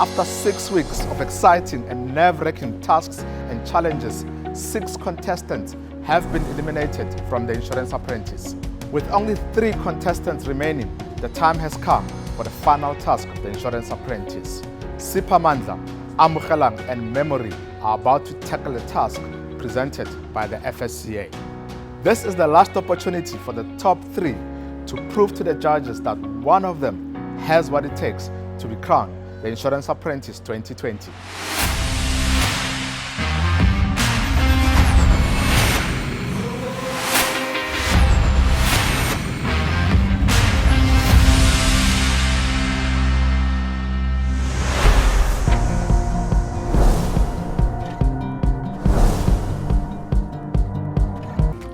After 6 weeks of exciting and nerve-wracking tasks and challenges, 6 contestants have been eliminated from the Insurance Apprentice. With only 3 contestants remaining, the time has come for the final task of the Insurance Apprentice. Sipamandla, Amukelang and Memory are about to tackle the task presented by the FSCA. This is the last opportunity for the top 3 to prove to the judges that one of them has what it takes to be crowned the Insurance Apprentice 2020.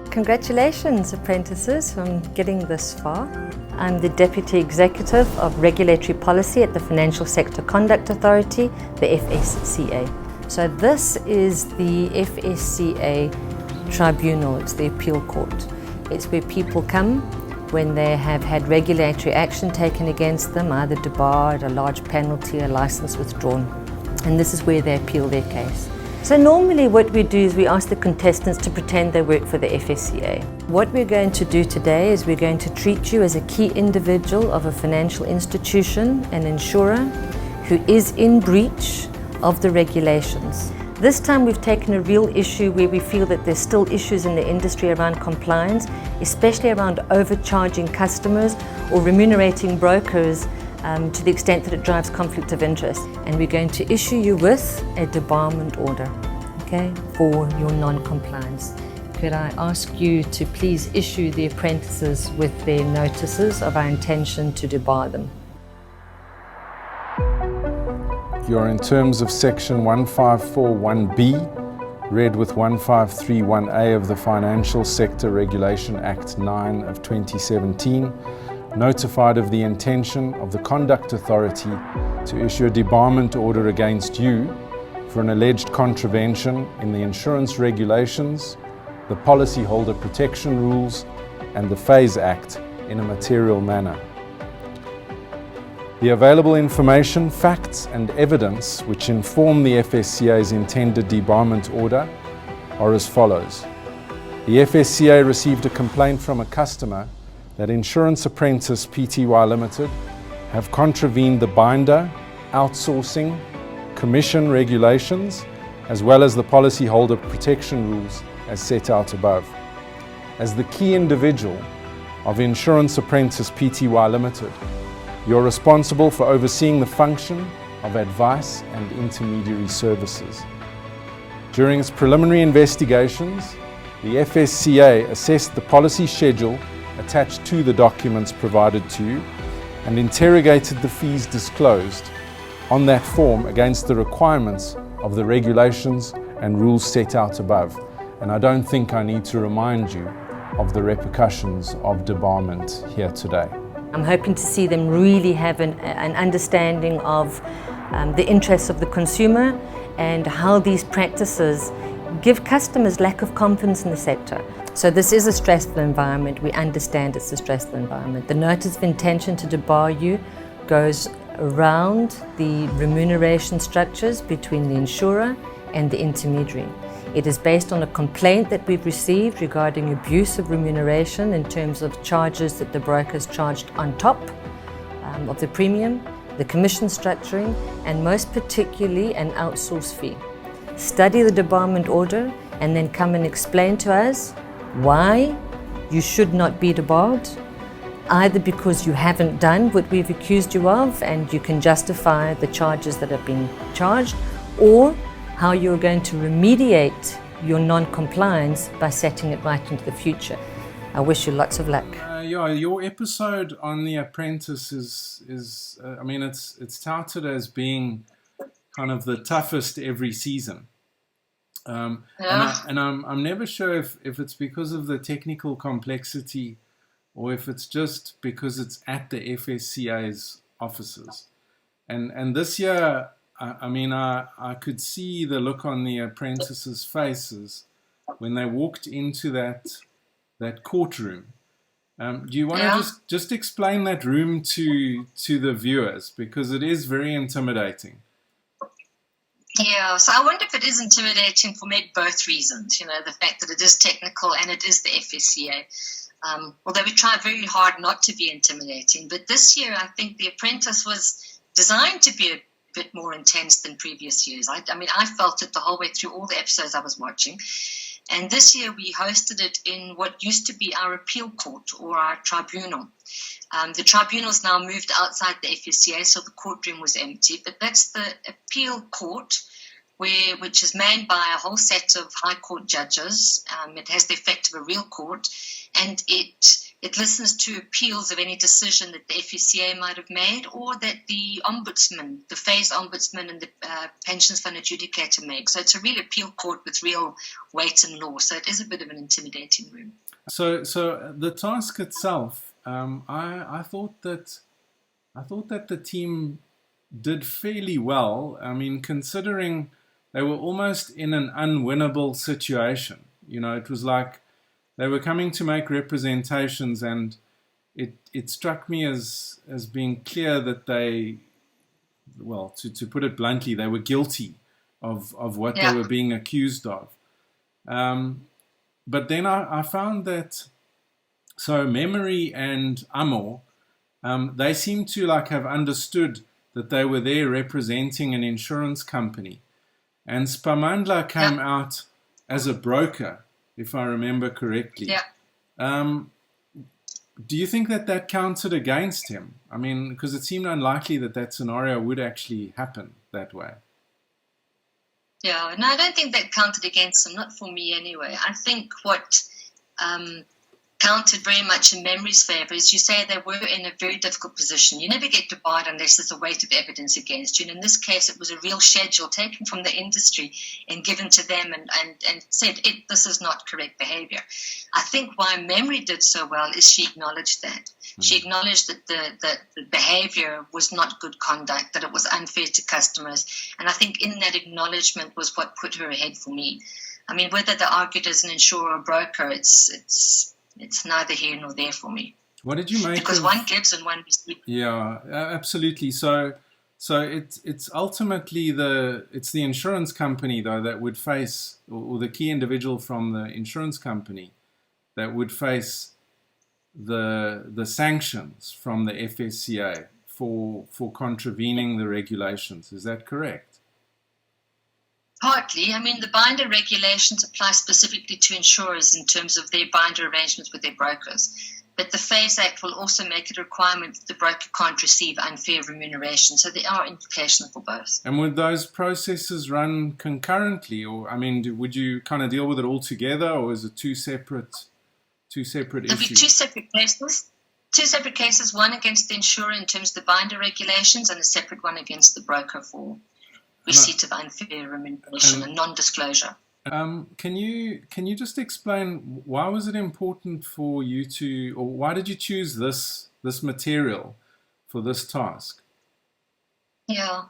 Congratulations, apprentices, on getting this far. I'm the Deputy Executive of Regulatory Policy at the Financial Sector Conduct Authority, the FSCA. So this is the FSCA tribunal, it's the appeal court. It's where people come when they have had regulatory action taken against them, either debarred, a large penalty, a license withdrawn. And this is where they appeal their case. So normally what we do is we ask the contestants to pretend they work for the FSCA. What we're going to do today is we're going to treat you as a key individual of a financial institution, an insurer, who is in breach of the regulations. This time we've taken a real issue where we feel that there's still issues in the industry around compliance, especially around overcharging customers or remunerating brokers to the extent that it drives conflict of interest. And we're going to issue you with a debarment order, okay, for your non-compliance. Could I ask you to please issue the apprentices with their notices of our intention to debar them? You're in terms of section 1541B, read with 1531A of the Financial Sector Regulation Act 9 of 2017, notified of the intention of the Conduct Authority to issue a debarment order against you for an alleged contravention in the insurance regulations, the policyholder protection rules, and the Phase Act in a material manner. The available information, facts, and evidence which inform the FSCA's intended debarment order are as follows. The FSCA received a complaint from a customer that Insurance Apprentice Pty Limited have contravened the binder, outsourcing, commission regulations, as well as the policyholder protection rules as set out above. As the key individual of Insurance Apprentice Pty Limited, you're responsible for overseeing the function of advice and intermediary services. During its preliminary investigations, the FSCA assessed the policy schedule attached to the documents provided to you and interrogated the fees disclosed on that form against the requirements of the regulations and rules set out above. And I don't think I need to remind you of the repercussions of debarment here today. I'm hoping to see them really have an understanding of the interests of the consumer and how these practices give customers lack of confidence in the sector. So this is a stressful environment. We understand it's a stressful environment. The notice of intention to debar you goes around the remuneration structures between the insurer and the intermediary. It is based on a complaint that we've received regarding abuse of remuneration in terms of charges that the brokers charged on top of the premium, the commission structuring, and most particularly an outsource fee. Study the debarment order and then come and explain to us why you should not be debarred, either because you haven't done what we've accused you of and you can justify the charges that have been charged, or how you're going to remediate your non-compliance by setting it right into the future. I wish you lots of luck. Yeah, your episode on The Apprentice is I mean, it's touted as being kind of the toughest every season. And I'm never sure if it's because of the technical complexity or if it's just because it's at the FSCA's offices. And this year, I could see the look on the apprentices' faces when they walked into that courtroom. Do you want to just explain that room to the viewers, because it is very intimidating. Yeah, so I wonder if it is intimidating for maybe both reasons, the fact that it is technical and it is the FSCA. Although we try very hard not to be intimidating. But this year, I think The Apprentice was designed to be a bit more intense than previous years. I felt it the whole way through all the episodes I was watching. And this year we hosted it in what used to be our appeal court or our tribunal. The tribunal's now moved outside the FSCA, so the courtroom was empty. But that's the appeal court, which is manned by a whole set of high court judges. It has the effect of a real court, and it listens to appeals of any decision that the FSCA might have made or that the ombudsman, the phased ombudsman and the pensions fund adjudicator make. So it's a real appeal court with real weight and law. So it is a bit of an intimidating room. So the task itself, I thought that the team did fairly well. I mean, considering they were almost in an unwinnable situation. It was like they were coming to make representations, and it struck me as being clear that they, well, to put it bluntly, they were guilty of what they were being accused of. But then I found that, so Memory and Amor, they seem to have understood that they were there representing an insurance company. And Spamandla came out as a broker, if I remember correctly. Yeah. Do you think that counted against him? I mean, because it seemed unlikely that scenario would actually happen that way. Yeah, no, I don't think that counted against him, not for me anyway. I think what counted very much in Memory's favour is, you say, they were in a very difficult position. You never get debarred unless there's a weight of evidence against you. And in this case, it was a real schedule taken from the industry and given to them and said, this is not correct behaviour. I think why Memory did so well is she acknowledged that. She acknowledged that the behaviour was not good conduct, that it was unfair to customers. And I think in that acknowledgement was what put her ahead for me. I mean, whether they argued as an insurer or broker, it's neither here nor there for me. What did you make? Because one gives and one receives. Yeah, absolutely. So it's ultimately the insurance company though that would face, or the key individual from the insurance company that would face the sanctions from the FSCA for contravening the regulations. Is that correct? Partly. I mean, the binder regulations apply specifically to insurers in terms of their binder arrangements with their brokers. But the FASE Act will also make it a requirement that the broker can't receive unfair remuneration. So there are implications for both. And would those processes run concurrently? Or, I mean, would you kind of deal with it all together, or is it two separate issues? There'll be two separate cases. Two separate cases, one against the insurer in terms of the binder regulations and a separate one against the broker for receipt of unfair remuneration and non-disclosure. Can you just explain, why was it important for you to, or why did you choose this material for this task? Yeah,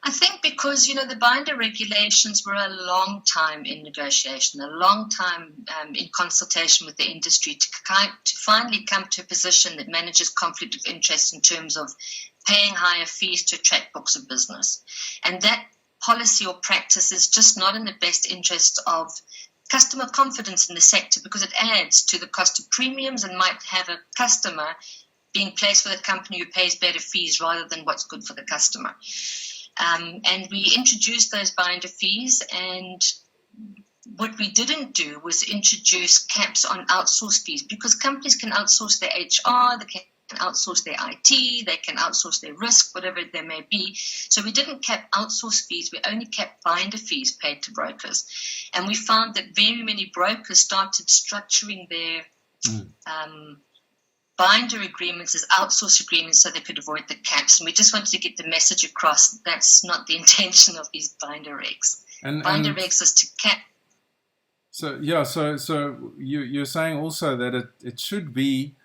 I think because, the binder regulations were a long time in negotiation, a long time in consultation with the industry to finally come to a position that manages conflict of interest in terms of paying higher fees to attract books of business. And that policy or practice is just not in the best interest of customer confidence in the sector, because it adds to the cost of premiums and might have a customer being placed with a company who pays better fees rather than what's good for the customer. And we introduced those binder fees, and what we didn't do was introduce caps on outsource fees, because companies can outsource their HR, they can outsource their IT, they can outsource their risk, whatever they may be. So we didn't cap outsource fees, we only kept binder fees paid to brokers. And we found that very many brokers started structuring their binder agreements as outsource agreements so they could avoid the caps. And we just wanted to get the message across that that's not the intention of these binder regs. Binder regs is to cap. So you're saying also that it should be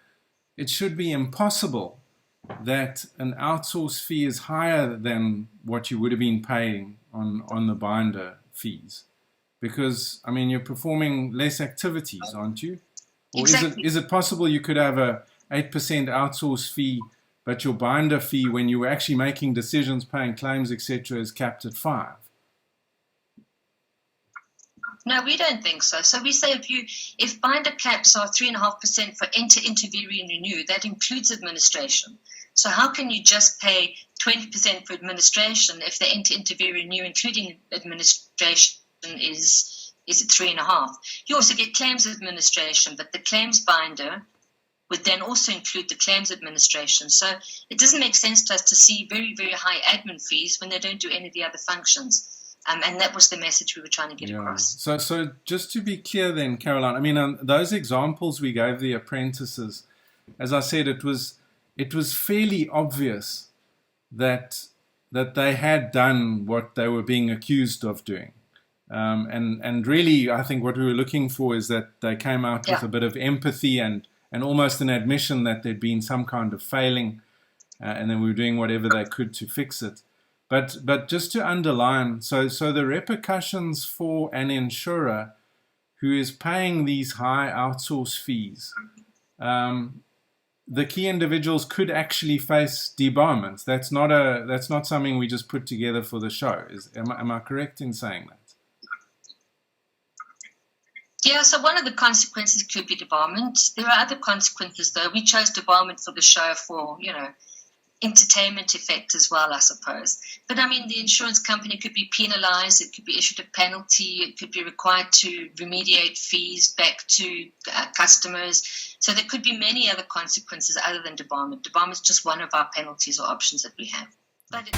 impossible that an outsource fee is higher than what you would have been paying on the binder fees, because I mean you're performing less activities, aren't you? Or exactly. Is it possible you could have a 8% outsource fee, but your binder fee when you were actually making decisions, paying claims, etc., is capped at 5%? No, we don't think so. So we say if binder caps are 3.5% for enter, interview, and renew, that includes administration. So how can you just pay 20% for administration if the enter, interview, renew, including administration, is at 3.5%? You also get claims administration, but the claims binder would then also include the claims administration. So it doesn't make sense to us to see very, very high admin fees when they don't do any of the other functions. And that was the message we were trying to get across. So just to be clear then, Caroline, I mean, those examples we gave the apprentices, as I said, it was fairly obvious that they had done what they were being accused of doing. And really, I think what we were looking for is that they came out with a bit of empathy and almost an admission that there'd been some kind of failing, and then we were doing whatever they could to fix it. But just to underline, so the repercussions for an insurer who is paying these high outsource fees, the key individuals could actually face debarment. That's not something we just put together for the show. Am I correct in saying that? Yeah, so one of the consequences could be debarment. There are other consequences, though. We chose debarment for the show for, entertainment effect as well, I suppose. But, I mean, the insurance company could be penalized. It could be issued a penalty. It could be required to remediate fees back to customers. So there could be many other consequences other than debarment. Debarment is just one of our penalties or options that we have. But